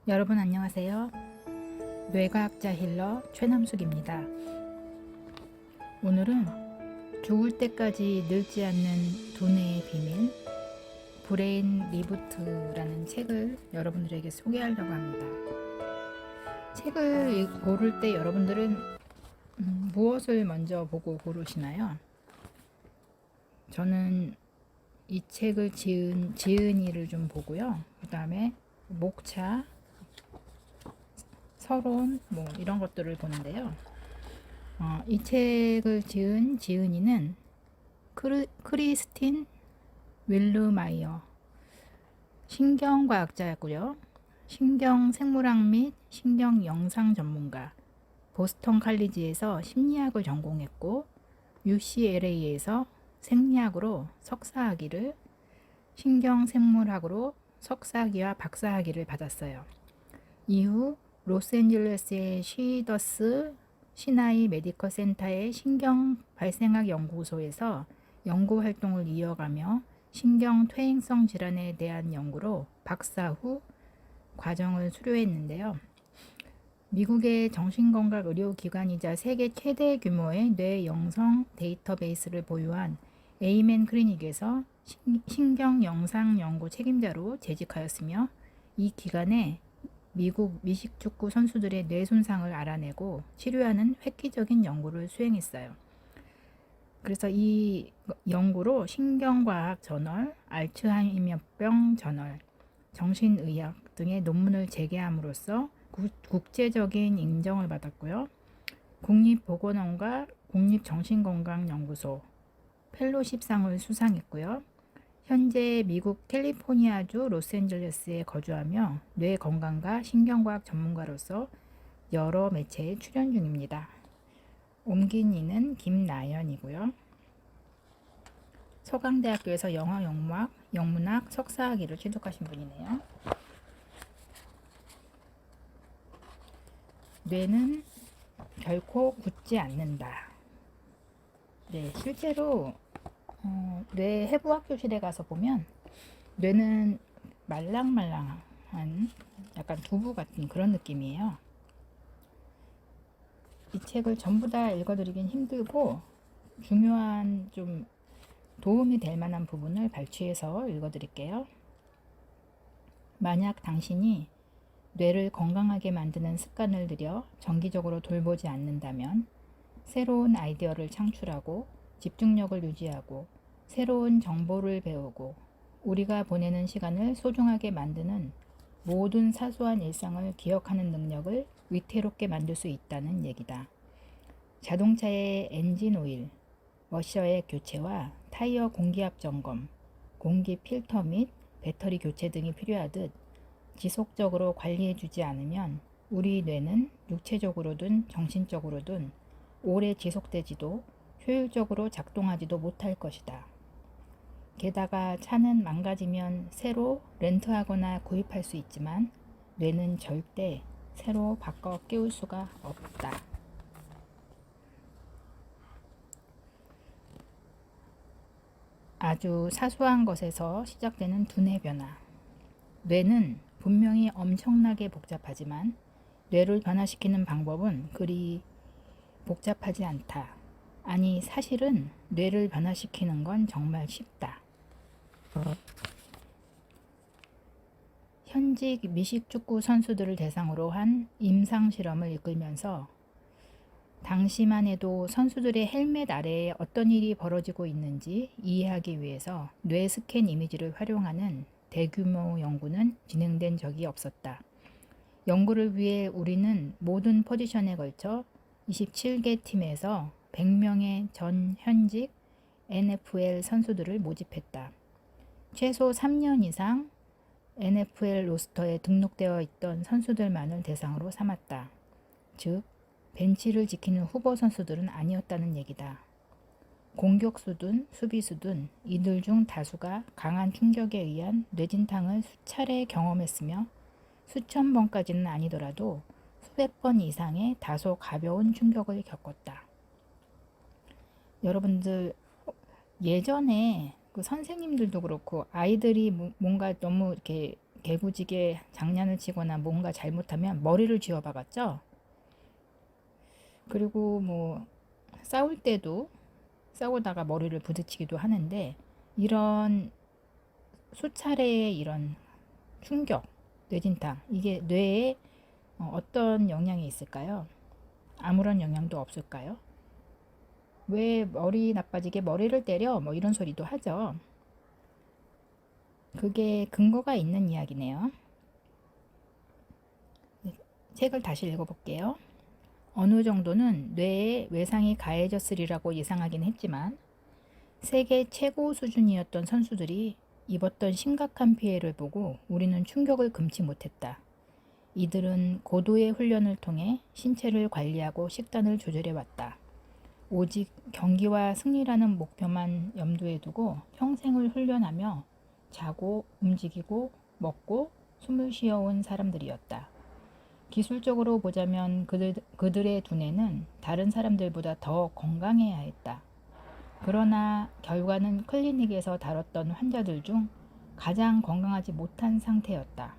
여러분 안녕하세요. 뇌과학자 힐러 최남숙입니다. 오늘은 죽을 때까지 늙지 않는 두뇌의 비밀 브레인 리부트라는 책을 여러분들에게 소개하려고 합니다. 책을 고를 때 여러분들은 무엇을 먼저 보고 고르시나요? 저는 이 책을 지은이를 좀 보고요. 그 다음에 목차, 서론 이런 것들을 보는데요. 이 책을 지은 지은이는 크리스틴 윌르마이어 신경과학자였고요. 신경생물학 및 신경영상 전문가, 보스턴 칼리지에서 심리학을 전공했고 UCLA에서 생리학으로 석사학위를, 신경생물학으로 석사학위와 박사학위를 받았어요. 이후 로스앤젤레스의 시더스 시나이 메디컬 센터의 신경 발생학 연구소에서 연구 활동을 이어가며 신경 퇴행성 질환에 대한 연구로 박사 후 과정을 수료했는데요. 미국의 정신건강 의료기관이자 세계 최대 규모의 뇌 영상 데이터베이스를 보유한 에이멘 클리닉에서 신경 영상 연구 책임자로 재직하였으며, 이 기간에 미국 미식축구 선수들의 뇌 손상을 알아내고 치료하는 획기적인 연구를 수행했어요. 그래서 이 연구로 신경과학 저널, 알츠하이머병 저널, 정신의학 등의 논문을 제기함으로써 국제적인 인정을 받았고요. 국립보건원과 국립정신건강연구소 펠로십상을 수상했고요. 현재 미국 캘리포니아주 로스앤젤레스에 거주하며 뇌 건강과 신경과학 전문가로서 여러 매체에 출연 중입니다. 옮긴 이는 김나연이고요. 서강대학교에서 영화 영문학 석사학위를 취득하신 분이네요. 뇌는 결코 굳지 않는다. 네, 실제로 뇌 해부학 교실에 가서 보면 뇌는 말랑말랑한 약간 두부 같은 그런 느낌이에요. 이 책을 전부 다 읽어드리긴 힘들고 중요한 좀 도움이 될 만한 부분을 발췌해서 읽어드릴게요. 만약 당신이 뇌를 건강하게 만드는 습관을 들여 정기적으로 돌보지 않는다면 새로운 아이디어를 창출하고 집중력을 유지하고 새로운 정보를 배우고 우리가 보내는 시간을 소중하게 만드는 모든 사소한 일상을 기억하는 능력을 위태롭게 만들 수 있다는 얘기다. 자동차의 엔진 오일, 워셔의 교체와 타이어 공기압 점검, 공기 필터 및 배터리 교체 등이 필요하듯 지속적으로 관리해주지 않으면 우리 뇌는 육체적으로든 정신적으로든 오래 지속되지도 효율적으로 작동하지도 못할 것이다. 게다가 차는 망가지면 새로 렌트하거나 구입할 수 있지만 뇌는 절대 새로 바꿔 끼울 수가 없다. 아주 사소한 것에서 시작되는 두뇌 변화. 뇌는 분명히 엄청나게 복잡하지만 뇌를 변화시키는 방법은 그리 복잡하지 않다. 아니, 사실은 뇌를 변화시키는 건 정말 쉽다. 현직 미식축구 선수들을 대상으로 한 임상 실험을 이끌면서 당시만 해도 선수들의 헬멧 아래에 어떤 일이 벌어지고 있는지 이해하기 위해서 뇌 스캔 이미지를 활용하는 대규모 연구는 진행된 적이 없었다. 연구를 위해 우리는 모든 포지션에 걸쳐 27개 팀에서 100명의 전 현직 NFL 선수들을 모집했다. 최소 3년 이상 NFL 로스터에 등록되어 있던 선수들만을 대상으로 삼았다. 즉, 벤치를 지키는 후보 선수들은 아니었다는 얘기다. 공격수든 수비수든 이들 중 다수가 강한 충격에 의한 뇌진탕을 수차례 경험했으며 수천 번까지는 아니더라도 수백 번 이상의 다소 가벼운 충격을 겪었다. 여러분들 예전에 그 선생님들도 그렇고 아이들이 뭔가 너무 이렇게 개구지게 장난을 치거나 뭔가 잘못하면 머리를 쥐어박았죠. 그리고 뭐 싸울 때도 싸우다가 머리를 부딪히기도 하는데, 이런 수차례의 이런 충격, 뇌진탕, 이게 뇌에 어떤 영향이 있을까요? 아무런 영향도 없을까요? 왜 머리 나빠지게 머리를 때려? 뭐 이런 소리도 하죠. 그게 근거가 있는 이야기네요. 책을 다시 읽어볼게요. 어느 정도는 뇌에 외상이 가해졌으리라고 예상하긴 했지만 세계 최고 수준이었던 선수들이 입었던 심각한 피해를 보고 우리는 충격을 금치 못했다. 이들은 고도의 훈련을 통해 신체를 관리하고 식단을 조절해 왔다. 오직 경기와 승리라는 목표만 염두에 두고 평생을 훈련하며 자고 움직이고 먹고 숨을 쉬어온 사람들이었다. 기술적으로 보자면 그들의 두뇌는 다른 사람들보다 더 건강해야 했다. 그러나 결과는 클리닉에서 다뤘던 환자들 중 가장 건강하지 못한 상태였다.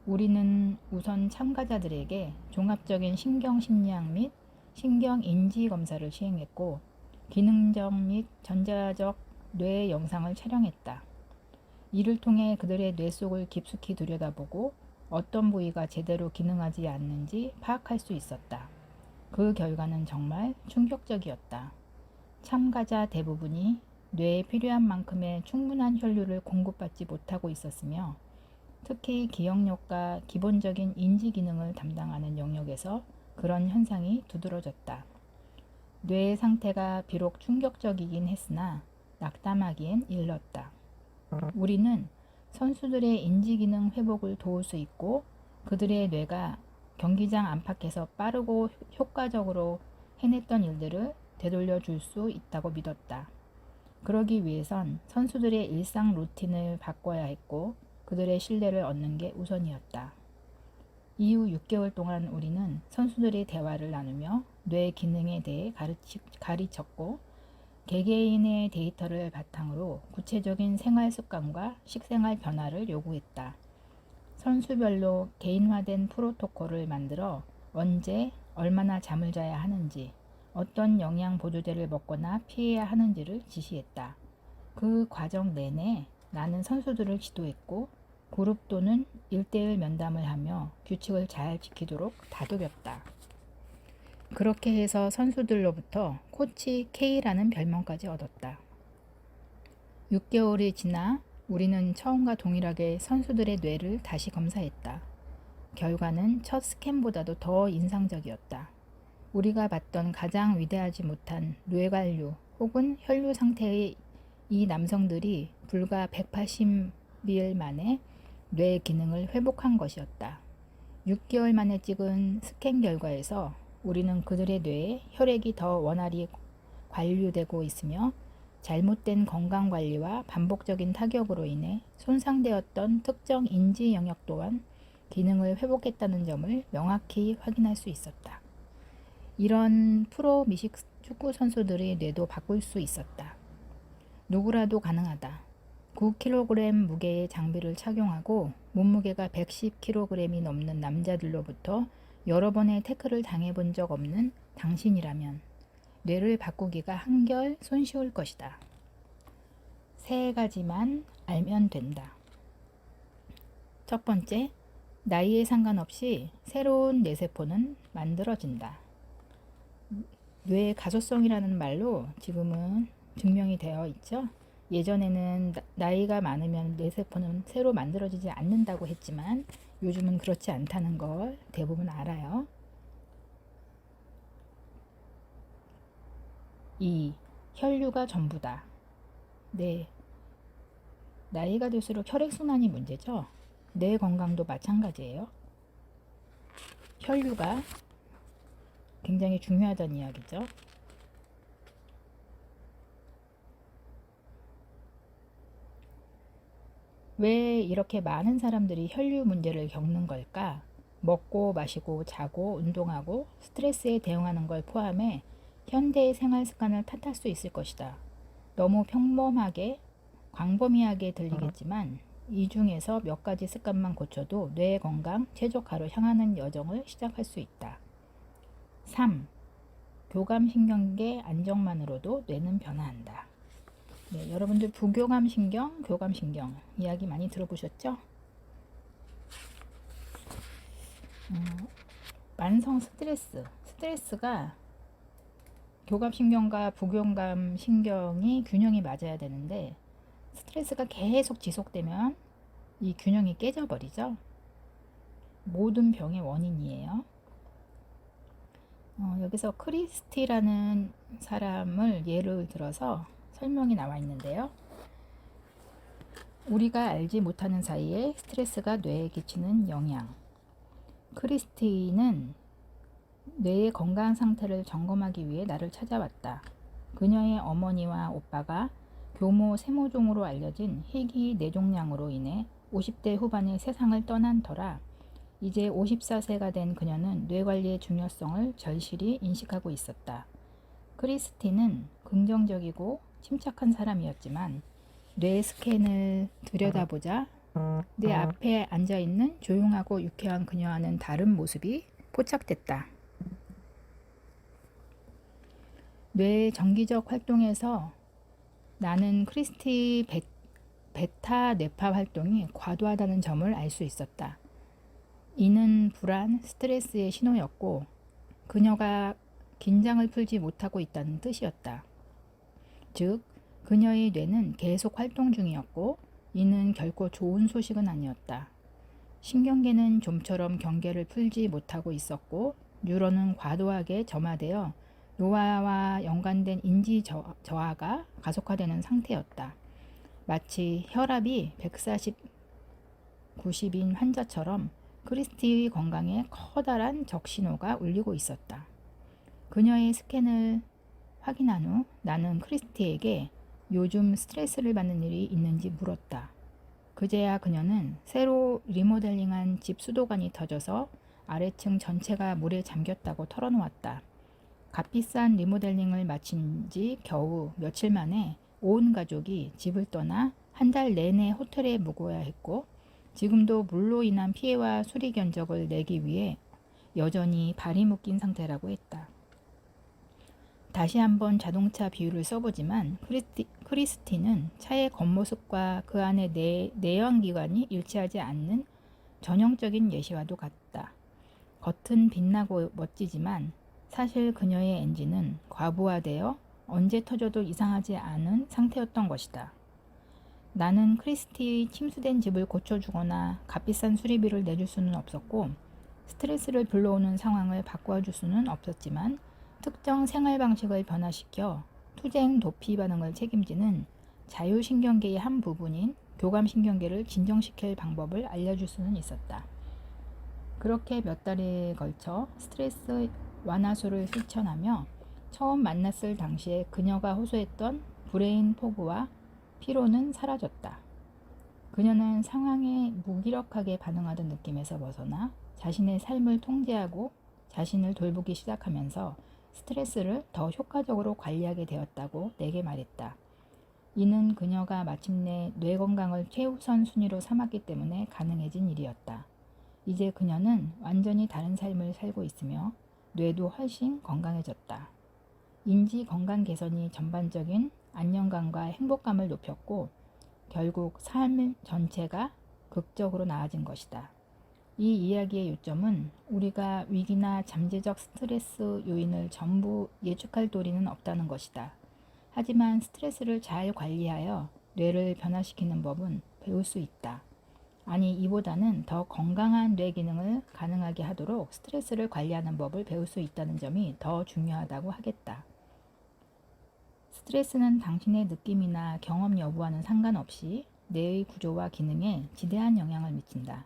우리는 우선 참가자들에게 종합적인 신경심리학 및 신경인지 검사를 시행했고 기능적 및 전자적 뇌 영상을 촬영했다. 이를 통해 그들의 뇌 속을 깊숙이 들여다보고 어떤 부위가 제대로 기능하지 않는지 파악할 수 있었다. 그 결과는 정말 충격적이었다. 참가자 대부분이 뇌에 필요한 만큼의 충분한 혈류를 공급받지 못하고 있었으며 특히 기억력과 기본적인 인지 기능을 담당하는 영역에서 그런 현상이 두드러졌다. 뇌의 상태가 비록 충격적이긴 했으나 낙담하기엔 일렀다. 우리는 선수들의 인지 기능 회복을 도울 수 있고 그들의 뇌가 경기장 안팎에서 빠르고 효과적으로 해냈던 일들을 되돌려 줄 수 있다고 믿었다. 그러기 위해선 선수들의 일상 루틴을 바꿔야 했고 그들의 신뢰를 얻는 게 우선이었다. 이후 6개월 동안 우리는 선수들의 대화를 나누며 뇌 기능에 대해 가르쳤고 개개인의 데이터를 바탕으로 구체적인 생활 습관과 식생활 변화를 요구했다. 선수별로 개인화된 프로토콜을 만들어 언제, 얼마나 잠을 자야 하는지, 어떤 영양 보조제를 먹거나 피해야 하는지를 지시했다. 그 과정 내내 나는 선수들을 지도했고 그룹 또는 1대1 면담을 하며 규칙을 잘 지키도록 다독였다. 그렇게 해서 선수들로부터 코치 K라는 별명까지 얻었다. 6개월이 지나 우리는 처음과 동일하게 선수들의 뇌를 다시 검사했다. 결과는 첫 스캔보다도 더 인상적이었다. 우리가 봤던 가장 위대하지 못한 뇌관류 혹은 혈류 상태의 이 남성들이 불과 180일 만에 뇌 기능을 회복한 것이었다. 6개월 만에 찍은 스캔 결과에서 우리는 그들의 뇌에 혈액이 더 원활히 관류되고 있으며 잘못된 건강관리와 반복적인 타격으로 인해 손상되었던 특정 인지 영역 또한 기능을 회복했다는 점을 명확히 확인할 수 있었다. 이런 프로 미식 축구 선수들의 뇌도 바꿀 수 있었다. 누구라도 가능하다. 9kg 무게의 장비를 착용하고 몸무게가 110kg이 넘는 남자들로부터 여러 번의 태클을 당해본 적 없는 당신이라면 뇌를 바꾸기가 한결 손쉬울 것이다. 3가지만 알면 된다. 첫 번째, 나이에 상관없이 새로운 뇌세포는 만들어진다. 뇌 가소성이라는 말로 지금은 증명이 되어 있죠. 예전에는 나이가 많으면 뇌세포는 새로 만들어지지 않는다고 했지만 요즘은 그렇지 않다는 걸 대부분 알아요. 2. 혈류가 전부다. 네. 나이가 들수록 혈액순환이 문제죠. 뇌 건강도 마찬가지예요. 혈류가 굉장히 중요하다는 이야기죠. 왜 이렇게 많은 사람들이 혈류 문제를 겪는 걸까? 먹고 마시고 자고 운동하고 스트레스에 대응하는 걸 포함해 현대의 생활 습관을 탓할 수 있을 것이다. 너무 평범하게 광범위하게 들리겠지만 이 중에서 몇 가지 습관만 고쳐도 뇌 건강 최적화로 향하는 여정을 시작할 수 있다. 3. 교감신경계 안정만으로도 뇌는 변화한다. 네, 여러분들 부교감신경, 교감신경 이야기 많이 들어보셨죠? 만성 스트레스가 교감신경과 부교감신경이 균형이 맞아야 되는데 스트레스가 계속 지속되면 이 균형이 깨져버리죠. 모든 병의 원인이에요. 여기서 크리스티라는 사람을 예를 들어서 설명이 나와 있는데요. 우리가 알지 못하는 사이에 스트레스가 뇌에 끼치는 영향. 크리스티는 뇌의 건강 상태를 점검하기 위해 나를 찾아왔다. 그녀의 어머니와 오빠가 교모 세모종으로 알려진 희귀 뇌종양으로 인해 50대 후반에 세상을 떠난 터라 이제 54세가 된 그녀는 뇌 관리의 중요성을 절실히 인식하고 있었다. 크리스티는 긍정적이고 침착한 사람이었지만 뇌 스캔을 들여다보자 내 앞에 앉아있는 조용하고 유쾌한 그녀와는 다른 모습이 포착됐다. 뇌의 정기적 활동에서 나는 크리스티 베타 뇌파 활동이 과도하다는 점을 알 수 있었다. 이는 불안, 스트레스의 신호였고 그녀가 긴장을 풀지 못하고 있다는 뜻이었다. 즉, 그녀의 뇌는 계속 활동 중이었고 이는 결코 좋은 소식은 아니었다. 신경계는 좀처럼 경계를 풀지 못하고 있었고 뉴런은 과도하게 점화되어 노화와 연관된 인지 저하가 가속화되는 상태였다. 마치 혈압이 140, 90인 환자처럼 크리스티의 건강에 커다란 적신호가 울리고 있었다. 그녀의 스캔을 확인한 후 나는 크리스티에게 요즘 스트레스를 받는 일이 있는지 물었다. 그제야 그녀는 새로 리모델링한 집 수도관이 터져서 아래층 전체가 물에 잠겼다고 털어놓았다. 값비싼 리모델링을 마친 지 겨우 며칠 만에 온 가족이 집을 떠나 한 달 내내 호텔에 묵어야 했고 지금도 물로 인한 피해와 수리 견적을 내기 위해 여전히 발이 묶인 상태라고 했다. 다시 한번 자동차 비유를 써보지만 크리스티는 차의 겉모습과 그 안의 내연기관이 일치하지 않는 전형적인 예시와도 같다. 겉은 빛나고 멋지지만 사실 그녀의 엔진은 과부하되어 언제 터져도 이상하지 않은 상태였던 것이다. 나는 크리스티의 침수된 집을 고쳐주거나 값비싼 수리비를 내줄 수는 없었고 스트레스를 불러오는 상황을 바꿔줄 수는 없었지만 특정 생활 방식을 변화시켜 투쟁 도피 반응을 책임지는 자율신경계의 한 부분인 교감신경계를 진정시킬 방법을 알려줄 수는 있었다. 그렇게 몇 달에 걸쳐 스트레스 완화술을 실천하며 처음 만났을 당시에 그녀가 호소했던 브레인 포그와 피로는 사라졌다. 그녀는 상황에 무기력하게 반응하던 느낌에서 벗어나 자신의 삶을 통제하고 자신을 돌보기 시작하면서 스트레스를 더 효과적으로 관리하게 되었다고 내게 말했다. 이는 그녀가 마침내 뇌 건강을 최우선 순위로 삼았기 때문에 가능해진 일이었다. 이제 그녀는 완전히 다른 삶을 살고 있으며 뇌도 훨씬 건강해졌다. 인지 건강 개선이 전반적인 안정감과 행복감을 높였고 결국 삶 전체가 극적으로 나아진 것이다. 이 이야기의 요점은 우리가 위기나 잠재적 스트레스 요인을 전부 예측할 도리는 없다는 것이다. 하지만 스트레스를 잘 관리하여 뇌를 변화시키는 법은 배울 수 있다. 아니, 이보다는 더 건강한 뇌 기능을 가능하게 하도록 스트레스를 관리하는 법을 배울 수 있다는 점이 더 중요하다고 하겠다. 스트레스는 당신의 느낌이나 경험 여부와는 상관없이 뇌의 구조와 기능에 지대한 영향을 미친다.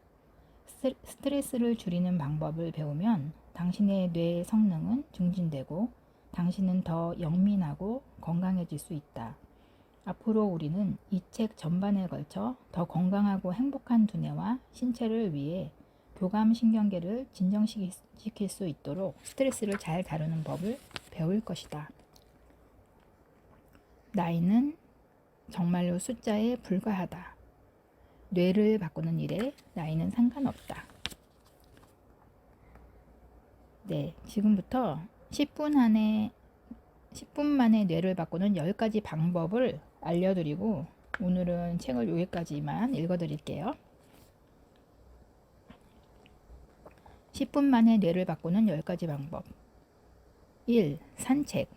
스트레스를 줄이는 방법을 배우면 당신의 뇌의 성능은 증진되고 당신은 더 영민하고 건강해질 수 있다. 앞으로 우리는 이 책 전반에 걸쳐 더 건강하고 행복한 두뇌와 신체를 위해 교감신경계를 진정시킬 수 있도록 스트레스를 잘 다루는 법을 배울 것이다. 나이는 정말로 숫자에 불과하다. 뇌를 바꾸는 일에 나이는 상관없다. 네, 지금부터 10분 만에 뇌를 바꾸는 10가지 방법을 알려드리고 오늘은 책을 여기까지만 읽어드릴게요. 10분 만에 뇌를 바꾸는 10가지 방법. 1. 산책.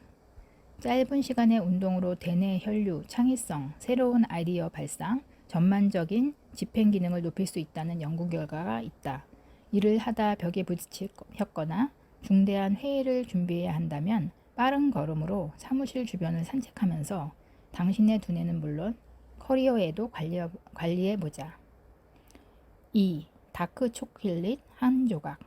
짧은 시간의 운동으로 대뇌 혈류, 창의성, 새로운 아이디어 발상, 전반적인 집행 기능을 높일 수 있다는 연구 결과가 있다. 일을 하다 벽에 부딪혔거나 중대한 회의를 준비해야 한다면 빠른 걸음으로 사무실 주변을 산책하면서 당신의 두뇌는 물론 커리어에도 관리해보자. 2. 다크 초콜릿 한 조각.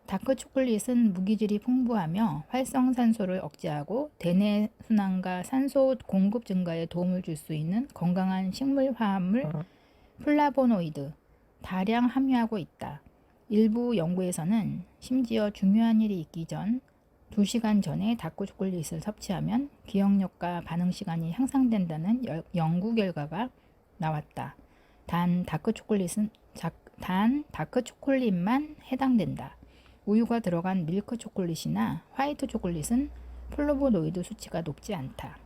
다크 초콜릿은 무기질이 풍부하며 활성산소를 억제하고 대뇌 순환과 산소 공급 증가에 도움을 줄 수 있는 건강한 식물 화합물 플라보노이드 다량 함유하고 있다. 일부 연구에서는 심지어 중요한 일이 있기 전 2시간 전에 다크 초콜릿을 섭취하면 기억력과 반응 시간이 향상된다는 연구 결과가 나왔다. 단 다크 초콜릿만 해당된다. 우유가 들어간 밀크 초콜릿이나 화이트 초콜릿은 플라보노이드 수치가 높지 않다.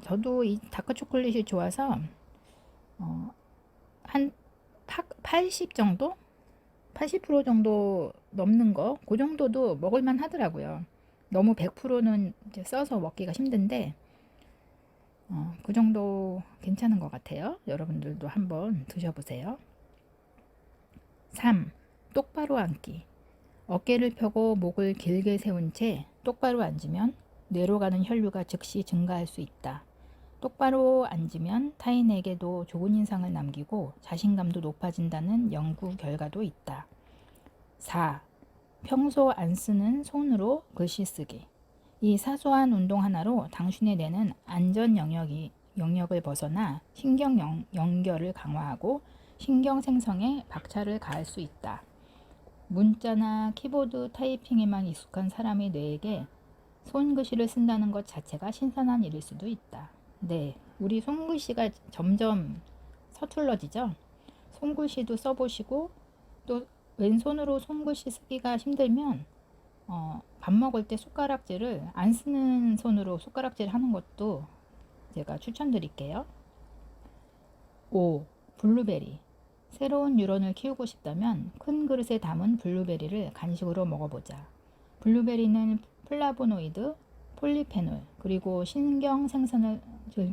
저도 이 다크 초콜릿이 좋아서 한 80 정도? 80% 정도 넘는 거, 그 정도도 먹을만 하더라고요. 너무 100%는 이제 써서 먹기가 힘든데, 그 정도 괜찮은 것 같아요. 여러분들도 한번 드셔보세요. 3. 똑바로 앉기. 어깨를 펴고 목을 길게 세운 채 똑바로 앉으면 뇌로 가는 혈류가 즉시 증가할 수 있다. 똑바로 앉으면 타인에게도 좋은 인상을 남기고 자신감도 높아진다는 연구 결과도 있다. 4. 평소 안 쓰는 손으로 글씨 쓰기. 이 사소한 운동 하나로 당신의 뇌는 안전 영역을 벗어나 신경 연결을 강화하고 신경 생성에 박차를 가할 수 있다. 문자나 키보드 타이핑에만 익숙한 사람의 뇌에게 손글씨를 쓴다는 것 자체가 신선한 일일 수도 있다. 네, 우리 손글씨가 점점 서툴러지죠? 손글씨도 써보시고 또 왼손으로 손글씨 쓰기가 힘들면 밥 먹을 때 숟가락질을 안 쓰는 손으로 숟가락질 하는 것도 제가 추천드릴게요. 5. 블루베리. 새로운 뉴런을 키우고 싶다면 큰 그릇에 담은 블루베리를 간식으로 먹어보자. 블루베리는 플라보노이드, 폴리페놀, 그리고 신경 생산을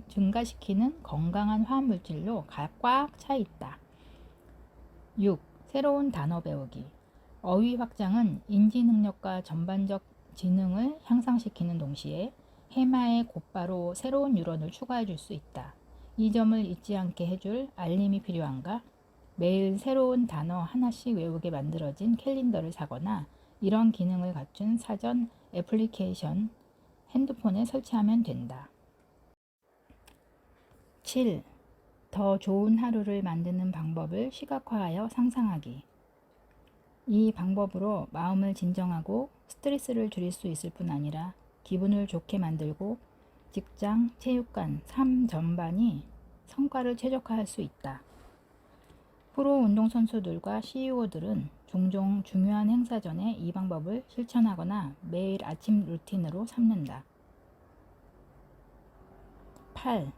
증가시키는 건강한 화합물질로 꽉 차 있다. 6. 새로운 단어 배우기. 어휘 확장은 인지 능력과 전반적 지능을 향상시키는 동시에 해마에 곧바로 새로운 뉴런을 추가해 줄 수 있다. 이 점을 잊지 않게 해줄 알림이 필요한가? 매일 새로운 단어 하나씩 외우게 만들어진 캘린더를 사거나 이런 기능을 갖춘 사전 애플리케이션 핸드폰에 설치하면 된다. 7. 더 좋은 하루를 만드는 방법을 시각화하여 상상하기. 이 방법으로 마음을 진정하고 스트레스를 줄일 수 있을 뿐 아니라 기분을 좋게 만들고 직장, 체육관, 삶 전반이 성과를 최적화할 수 있다. 프로 운동선수들과 CEO들은 종종 중요한 행사 전에 이 방법을 실천하거나 매일 아침 루틴으로 삼는다. 8.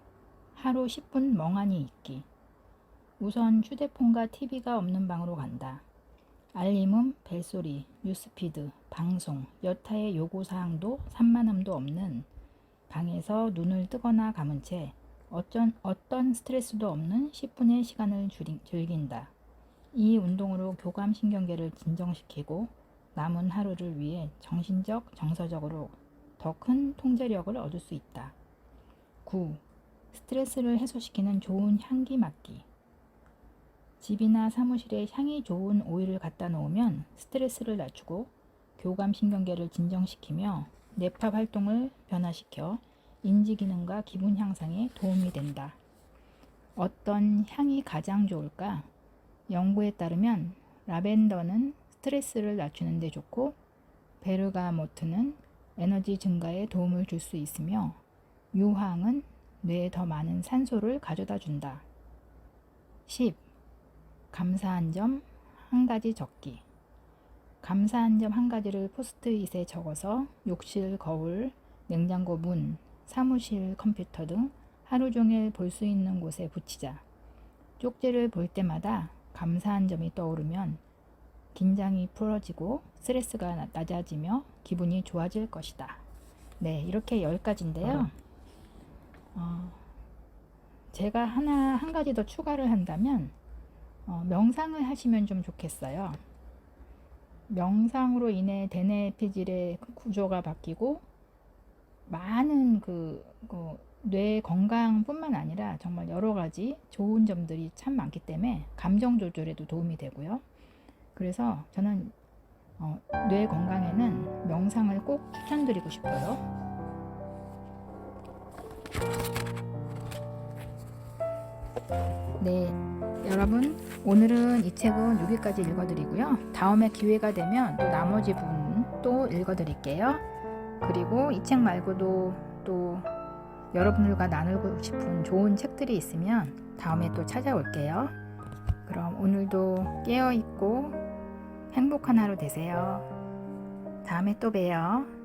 하루 10분 멍하니 있기. 우선 휴대폰과 TV가 없는 방으로 간다. 알림음, 벨소리, 뉴스피드, 방송, 여타의 요구사항도 산만함도 없는 방에서 눈을 뜨거나 감은 채 어떤 스트레스도 없는 10분의 시간을 즐긴다. 이 운동으로 교감신경계를 진정시키고 남은 하루를 위해 정신적, 정서적으로 더 큰 통제력을 얻을 수 있다. 9. 스트레스를 해소시키는 좋은 향기 맡기. 집이나 사무실에 향이 좋은 오일을 갖다 놓으면 스트레스를 낮추고 교감신경계를 진정시키며 뇌파 활동을 변화시켜 인지기능과 기분 향상에 도움이 된다. 어떤 향이 가장 좋을까? 연구에 따르면 라벤더는 스트레스를 낮추는 데 좋고 베르가모트는 에너지 증가에 도움을 줄 수 있으며 유황은 뇌에 더 많은 산소를 가져다 준다. 10. 감사한 점 한 가지 적기. 감사한 점 한 가지를 포스트잇에 적어서 욕실 거울, 냉장고 문, 사무실 컴퓨터 등 하루 종일 볼 수 있는 곳에 붙이자. 쪽지를 볼 때마다 감사한 점이 떠오르면 긴장이 풀어지고 스트레스가 낮아지며 기분이 좋아질 것이다. 네, 이렇게 10가지인데요. 제가 한 가지 더 추가를 한다면 명상을 하시면 좀 좋겠어요. 명상으로 인해 대뇌 피질의 구조가 바뀌고 많은 뇌 건강뿐만 아니라 정말 여러 가지 좋은 점들이 참 많기 때문에 감정 조절에도 도움이 되고요. 그래서 저는 뇌 건강에는 명상을 꼭 추천드리고 싶어요. 네, 여러분 오늘은 이 책은 여기까지 읽어드리고요. 다음에 기회가 되면 또 나머지 부분 또 읽어드릴게요. 그리고 이 책 말고도 또 여러분들과 나누고 싶은 좋은 책들이 있으면 다음에 또 찾아올게요. 그럼 오늘도 깨어있고 행복한 하루 되세요. 다음에 또 봬요.